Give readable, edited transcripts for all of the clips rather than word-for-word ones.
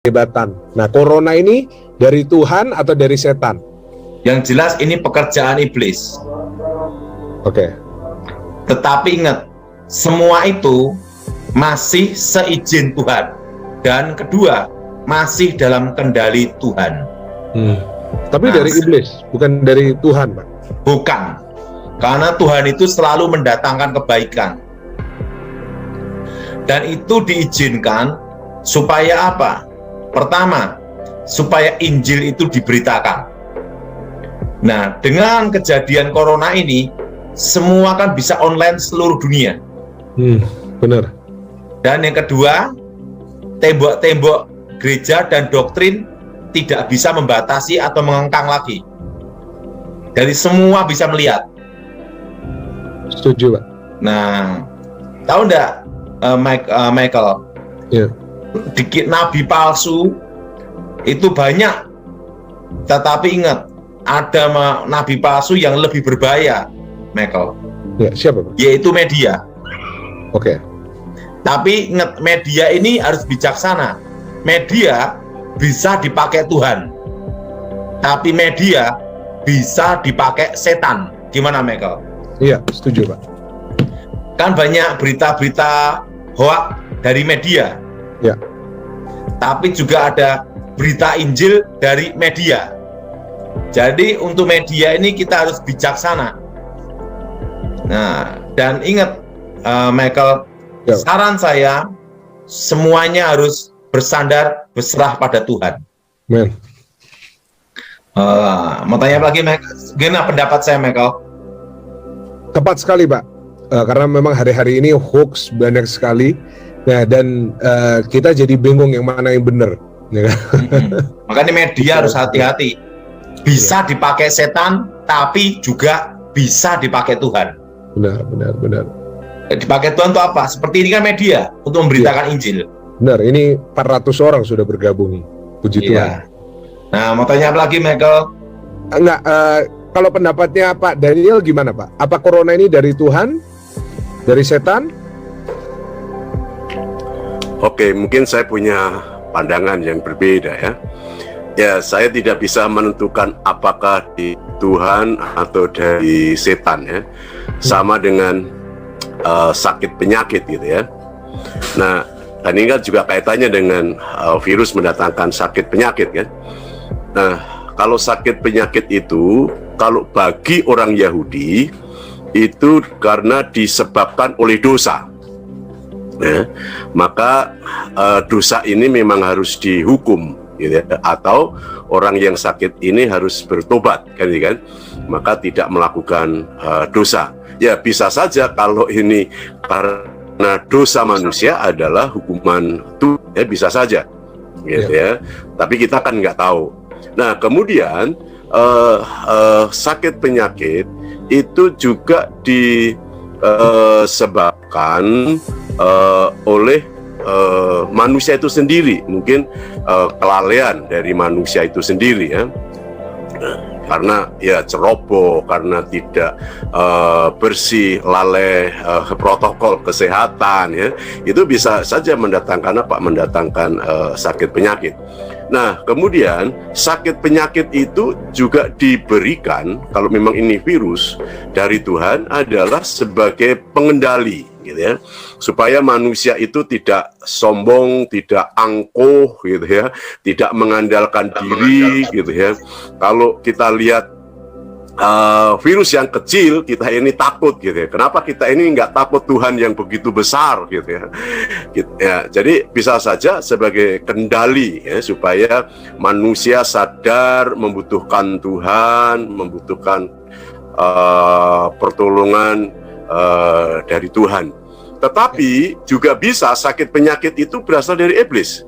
kehebatan. Nah, corona ini dari Tuhan atau dari setan? Yang jelas ini pekerjaan iblis. Oke. Tetapi ingat, semua itu masih seizin Tuhan. Dan kedua, masih dalam kendali Tuhan. Tapi dari iblis, bukan dari Tuhan, Pak? Bukan. Karena Tuhan itu selalu mendatangkan kebaikan. Dan itu diizinkan supaya apa? Pertama, supaya Injil itu diberitakan. Nah, dengan kejadian corona ini, semua kan bisa online seluruh dunia. Benar. Dan yang kedua, tembok-tembok gereja dan doktrin tidak bisa membatasi atau mengengkang lagi. Dari semua bisa melihat. Setuju, Pak. Nah, tahu enggak, Michael? Ya. Dikit nabi palsu itu banyak, tetapi ingat, ada nabi palsu yang lebih berbahaya, Michael. Ya, siapa, Pak? Yaitu media. Oke. Tapi ingat, media ini harus bijaksana. Media bisa dipakai Tuhan, tapi media bisa dipakai setan. Gimana, Michael? Iya, setuju, Pak. Kan banyak berita-berita hoax dari media. Ya. Tapi juga ada berita Injil dari media. Jadi untuk media ini kita harus bijaksana. Nah, dan ingat, Michael, ya, saran saya, semuanya harus bersandar, berserah pada Tuhan. Men. Mau tanya apa lagi, Michael? Gimana pendapat saya, Michael? Tepat sekali, Pak. Karena memang hari-hari ini hoax banyak sekali. Nah, dan kita jadi bingung yang mana yang benar. Ya kan? Makanya media harus hati-hati. Bisa dipakai setan, tapi juga bisa dipakai Tuhan. Benar. Dipakai Tuhan itu apa? Seperti ini kan media untuk memberitakan Injil. Benar, ini 400 orang sudah bergabung. Puji Tuhan. Nah, mau tanya apa lagi, Michael? Enggak, kalau pendapatnya Pak Daniel gimana, Pak? Apa corona ini dari Tuhan? Dari setan? Oke, mungkin saya punya pandangan yang berbeda ya. Ya, saya tidak bisa menentukan apakah di Tuhan atau dari setan ya. Sama dengan sakit penyakit gitu ya. Nah, dan ini kan juga kaitannya dengan virus mendatangkan sakit penyakit kan. Nah, kalau sakit penyakit itu, kalau bagi orang Yahudi itu karena disebabkan oleh dosa. Ya, maka dosa ini memang harus dihukum, gitu ya, atau orang yang sakit ini harus bertobat, kan? Maka tidak melakukan dosa. Ya, bisa saja kalau ini karena dosa manusia adalah hukuman Tuhan, ya bisa saja, gitu ya. Tapi kita kan nggak tahu. Nah, kemudian sakit penyakit itu juga disebabkan oleh manusia itu sendiri, mungkin kelalaian dari manusia itu sendiri ya, karena ya ceroboh, karena tidak bersih, lalai protokol kesehatan ya, itu bisa saja mendatangkan apa? Mendatangkan sakit penyakit. Nah, kemudian sakit penyakit itu juga diberikan, kalau memang ini virus dari Tuhan, adalah sebagai pengendali, gitu ya, supaya manusia itu tidak sombong, tidak angkuh, gitu ya, tidak mengandalkan diri, gitu ya. Kalau kita lihat virus yang kecil, kita ini takut, gitu ya. Kenapa kita ini nggak takut Tuhan yang begitu besar, gitu ya. Ya, jadi bisa saja sebagai kendali ya, supaya manusia sadar membutuhkan Tuhan, membutuhkan pertolongan dari Tuhan. Tetapi juga bisa sakit penyakit itu berasal dari iblis.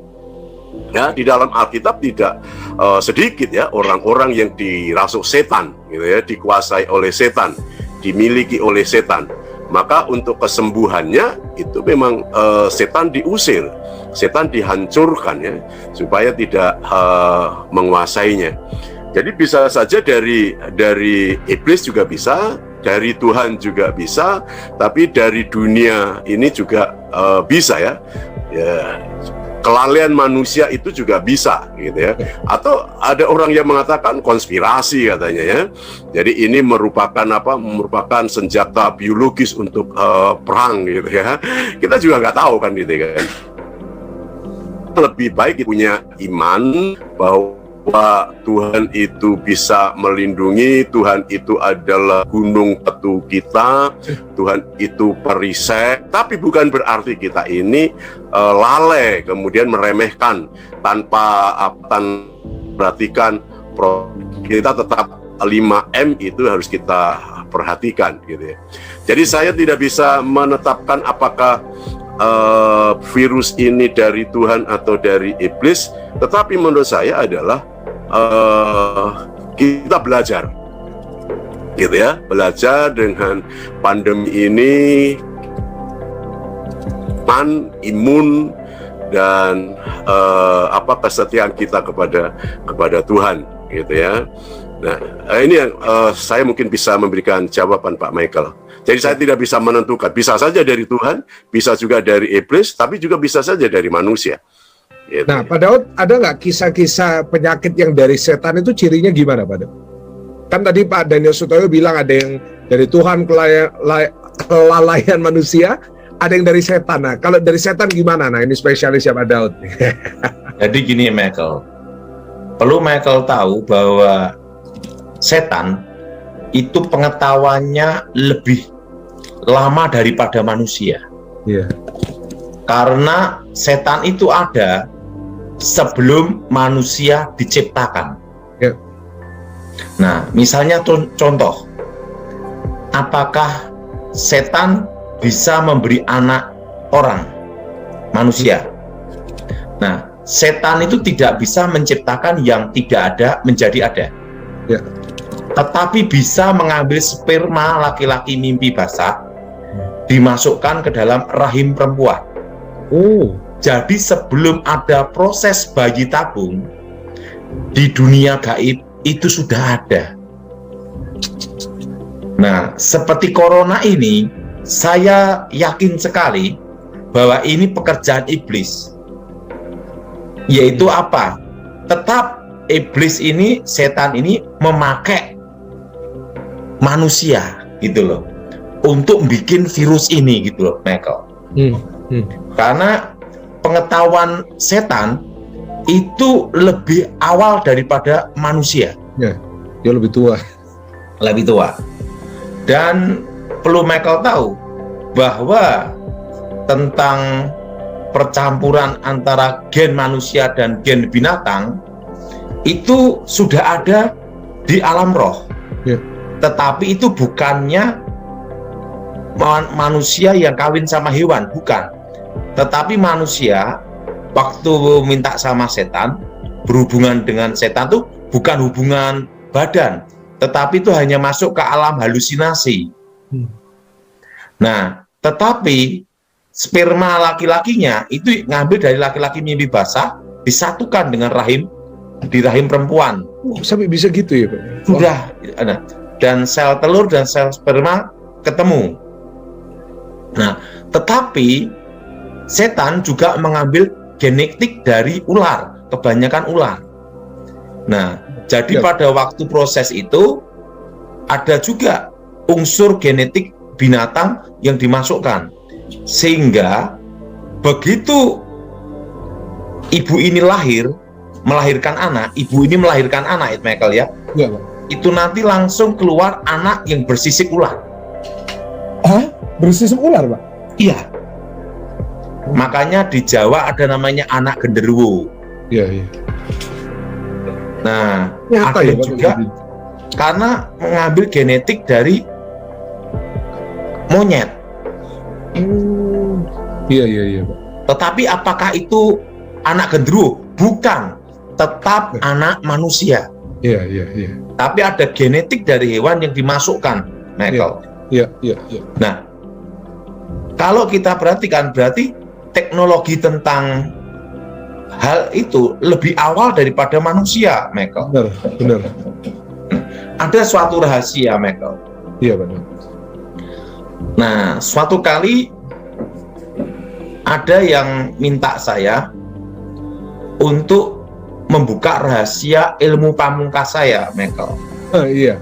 Ya, di dalam Alkitab tidak sedikit ya orang-orang yang dirasuk setan, gitu ya, dikuasai oleh setan, dimiliki oleh setan. Maka untuk kesembuhannya itu memang setan diusir, setan dihancurkan ya, supaya tidak menguasainya. Jadi bisa saja dari iblis juga bisa, dari Tuhan juga bisa, tapi dari dunia ini juga bisa ya. Ya, kelalaian manusia itu juga bisa gitu ya. Atau ada orang yang mengatakan konspirasi katanya ya. Jadi ini merupakan senjata biologis untuk perang gitu ya. Kita juga nggak tahu kan gitu kan. Lebih baik punya iman bahwa Tuhan itu bisa melindungi, Tuhan itu adalah gunung tetu kita, Tuhan itu perisai, tapi bukan berarti kita ini lalai, kemudian meremehkan tanpa perhatikan. Kita tetap 5M itu harus kita perhatikan gitu ya. Jadi saya tidak bisa menetapkan apakah virus ini dari Tuhan atau dari iblis, tetapi menurut saya adalah kita belajar gitu ya, belajar dengan pandemi ini, imun dan kesetiaan kita kepada Tuhan gitu ya. Nah, ini yang saya mungkin bisa memberikan jawaban Pak Michael. Jadi saya tidak bisa menentukan, bisa saja dari Tuhan, bisa juga dari iblis, tapi juga bisa saja dari manusia. Gitu. Nah, Pak Daud, ada nggak kisah-kisah penyakit yang dari setan itu cirinya gimana, Pak Daud? Kan tadi Pak Daniel Sutoyo bilang ada yang dari Tuhan, kelalaian manusia, ada yang dari setan. Nah, kalau dari setan gimana? Nah, ini spesialis ya Pak Daud. Jadi gini Michael, perlu Michael tahu bahwa setan itu pengetahuannya lebih lama daripada manusia. Iya. Karena setan itu ada sebelum manusia diciptakan. Ya. Nah, misalnya contoh, apakah setan bisa memberi anak orang, manusia? Nah, setan itu tidak bisa menciptakan yang tidak ada menjadi ada. Ya. Tetapi bisa mengambil sperma laki-laki mimpi basah, dimasukkan ke dalam rahim perempuan. Oh. Jadi sebelum ada proses bayi tabung di dunia gaib itu sudah ada. Nah, seperti corona ini, saya yakin sekali bahwa ini pekerjaan iblis. Yaitu apa? Tetap iblis ini, setan ini memakai manusia gitu loh untuk bikin virus ini gitu loh, Michael. Karena pengetahuan setan itu lebih awal daripada manusia. Ya, dia lebih tua. Lebih tua. Dan perlu Michael tahu bahwa tentang percampuran antara gen manusia dan gen binatang itu sudah ada di alam roh. Ya. Tetapi itu bukannya manusia yang kawin sama hewan, bukan. Tetapi manusia waktu minta sama setan, berhubungan dengan setan itu bukan hubungan badan, tetapi itu hanya masuk ke alam halusinasi. Nah, tetapi sperma laki-lakinya itu ngambil dari laki-laki mimpi basah, disatukan dengan di rahim perempuan. Sampai bisa gitu ya, Pak? Sudah. Nah, dan sel telur dan sel sperma ketemu. Nah, tetapi setan juga mengambil genetik dari ular, kebanyakan ular. Nah, jadi pada waktu proses itu ada juga unsur genetik binatang yang dimasukkan, sehingga begitu ibu ini melahirkan anak, ibu ini melahirkan anak, Michael ya, Iya, Pak. itu nanti langsung keluar anak yang bersisik ular. Hah? Bersisik ular, Pak? Iya. Makanya di Jawa ada namanya anak genderuwo. Iya, iya. Nah, Nyata ada ya, Pak, juga gitu. karena mengambil genetik dari monyet. Iya, iya, iya, Pak. Tetapi apakah itu anak genderuwo? Bukan. Tetap anak manusia. Iya, iya, iya. Tapi ada genetik dari hewan yang dimasukkan, Michael. Iya, iya, iya. Nah, kalau kita perhatikan, berarti teknologi tentang hal itu lebih awal daripada manusia, Michael. Benar, benar. Ada suatu rahasia, Michael. Iya, benar. Nah, suatu kali ada yang minta saya untuk membuka rahasia ilmu pamungkas saya, Michael. Iya.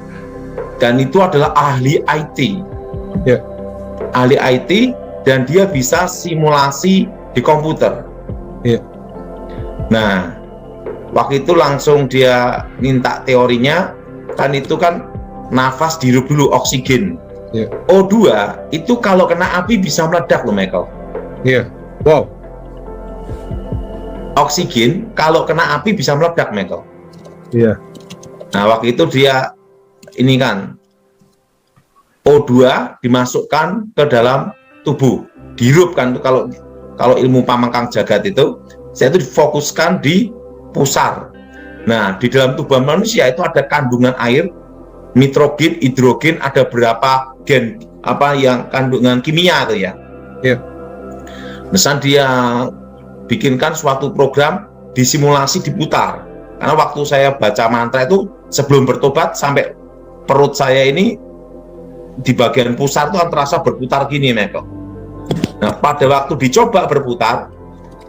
Dan itu adalah ahli IT. Ya. Ahli IT, dan dia bisa simulasi di komputer. Iya. Nah, waktu itu langsung dia minta teorinya, kan itu kan nafas dihirup dulu, oksigen. Iya. O2 itu kalau kena api bisa meledak loh, Michael. Iya. Wow. Oksigen kalau kena api bisa meledak, Michael. Iya. Nah, waktu itu dia ini kan O2 dimasukkan ke dalam tubuh, dihirup kan. Kalau ilmu pamangkang jagat itu, saya itu difokuskan di pusar. Nah, di dalam tubuh manusia itu ada kandungan air, nitrogen, hidrogen, ada berapa gen yang kandungan kimia itu ya. Iya. Misal dia bikinkan suatu program disimulasi diputar. Karena waktu saya baca mantra itu sebelum bertobat sampai perut saya ini di bagian pusar itu terasa berputar gini, Michael. Nah, pada waktu dicoba berputar,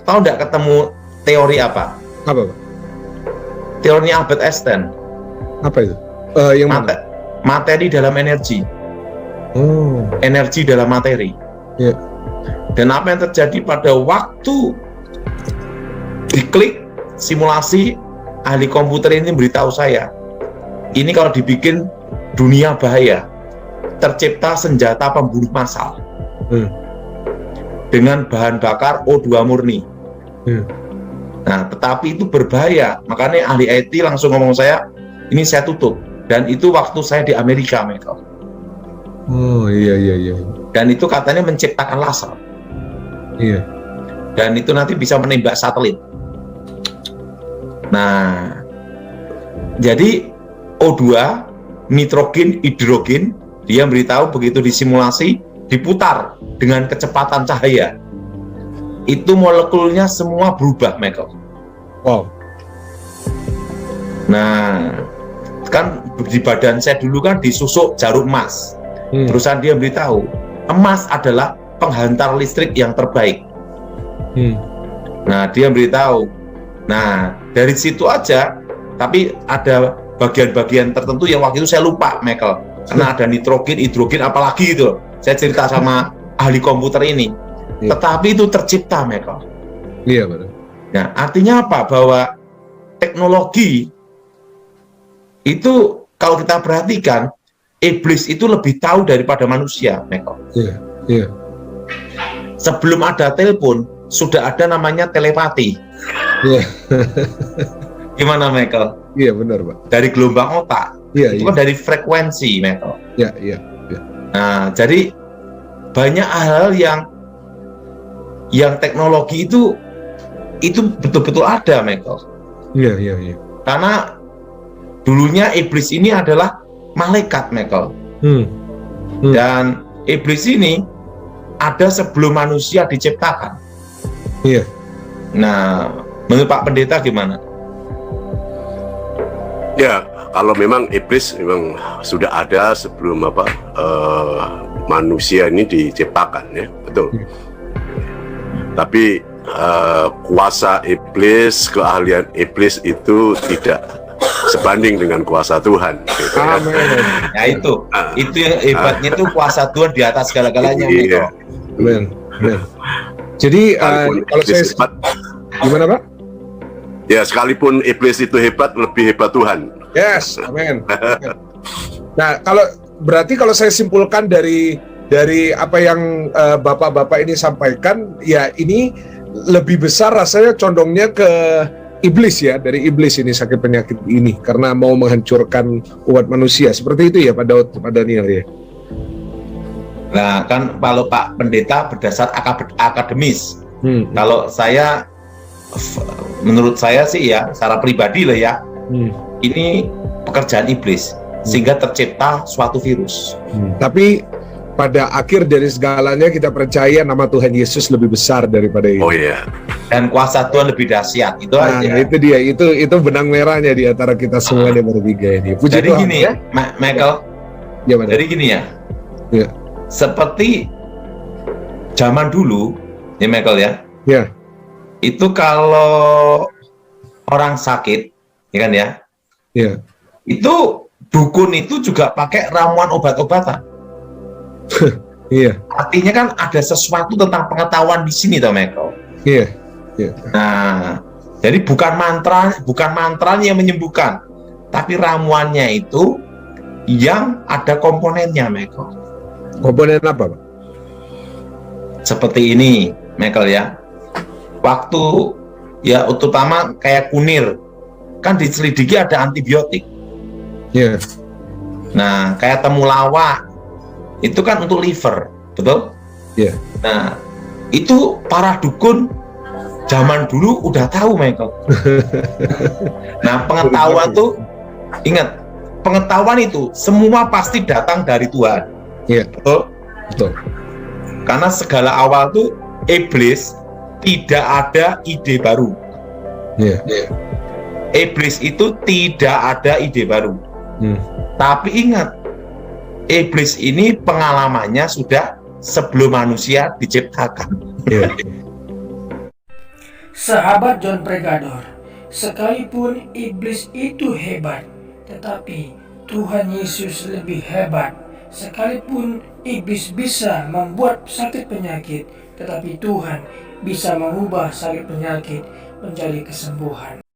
tahu nggak ketemu teori apa? Apa, Pak? Teorinya Albert Einstein. Apa itu? Yang mana? Materi dalam energi. Oh. Energi dalam materi. Iya. Dan apa yang terjadi pada waktu diklik simulasi, ahli komputer ini beritahu saya, ini kalau dibikin dunia bahaya, tercipta senjata pembunuh massal dengan bahan bakar O2 murni. Nah, tetapi itu berbahaya, makanya ahli IT langsung ngomong saya, ini saya tutup. Dan itu waktu saya di Amerika, Michael. Oh, iya. Dan itu katanya menciptakan laser. Iya. Dan itu nanti bisa menembak satelit. Nah, jadi O2, nitrogen, hidrogen, dia beritahu begitu disimulasi, diputar dengan kecepatan cahaya, itu molekulnya semua berubah, Michael. Wow. Nah, kan di badan saya dulu kan disusuk jarum emas. Terusan dia beritahu, emas adalah penghantar listrik yang terbaik. Nah, dia beritahu. Nah, dari situ aja, tapi ada bagian-bagian tertentu yang waktu itu saya lupa, Michael. Karena ada nitrogen, hidrogen, apalagi itu. Saya cerita sama ahli komputer ini. Tetapi itu tercipta, Michael. Iya, benar. Nah, artinya apa? Bahwa teknologi itu kalau kita perhatikan, iblis itu lebih tahu daripada manusia, Michael. Iya. Sebelum ada telepon, sudah ada namanya telepati. Iya. Gimana, Michael? Iya, benar, Pak. Dari gelombang otak. Iya, Itu kan dari frekuensi, Michael. Iya. Nah, jadi banyak hal yang teknologi itu betul-betul ada, Michael. Iya. Karena dulunya iblis ini adalah malaikat, Michael. Dan iblis ini ada sebelum manusia diciptakan. Iya. Nah, menurut Pak Pendeta gimana? Ya, kalau memang iblis memang sudah ada sebelum manusia ini diciptakan, ya, betul. Tapi kuasa iblis, keahlian iblis itu tidak sebanding dengan kuasa Tuhan. Gitu, ya. Ya itu yang hebatnya itu kuasa Tuhan di atas segala-galanya. Iya. Benar. Jadi kalau saya gimana, Pak? Ya, sekalipun iblis itu hebat, lebih hebat Tuhan. Yes, amin. Nah, berarti kalau saya simpulkan dari apa yang bapak-bapak ini sampaikan, ya ini lebih besar rasanya condongnya ke iblis ya, dari iblis ini sakit penyakit ini karena mau menghancurkan umat manusia. Seperti itu ya, Pak Daud, Pak Daniel ya. Nah, kan kalau Pak Pendeta berdasar akademis. Kalau saya, menurut saya sih ya, secara pribadi lah ya, ini pekerjaan iblis sehingga tercipta suatu virus. Tapi pada akhir dari segalanya kita percaya nama Tuhan Yesus lebih besar daripada itu. Oh iya. Dan kuasa Tuhan lebih dahsyat. Itu aja. Itu dia, itu benang merahnya di antara kita semua yang bertiga ini. Puji jadi Tuhan, gini ya, Michael. Ya, jadi gini ya. Ya. Seperti zaman dulu, ya Michael ya. Ya. Itu kalau orang sakit, ya kan ya, Iya. itu dukun itu juga pakai ramuan obat-obatan. Iya. Artinya kan ada sesuatu tentang pengetahuan di sini, toh Michael. Iya. Iya. Nah, jadi bukan mantra yang menyembuhkan, tapi ramuannya itu yang ada komponennya, Michael. Komponen apa, Pak? Seperti ini, Michael ya. Waktu ya terutama kayak kunir, kan diselidiki ada antibiotik. Iya. Nah, kayak temulawak itu kan untuk liver, betul? Iya. Nah, itu para dukun zaman dulu udah tahu, Michael. Nah, pengetahuan tuh, ingat, pengetahuan itu semua pasti datang dari Tuhan. Iya. Betul? Betul. Karena segala awal tuh iblis tidak ada ide baru. Iya. Iblis itu tidak ada ide baru. Tapi ingat, iblis ini pengalamannya sudah sebelum manusia diciptakan. Iya. Sahabat John Pregador, sekalipun iblis itu hebat, tetapi Tuhan Yesus lebih hebat. Sekalipun iblis bisa membuat sakit penyakit, tetapi Tuhan bisa mengubah sakit penyakit menjadi kesembuhan.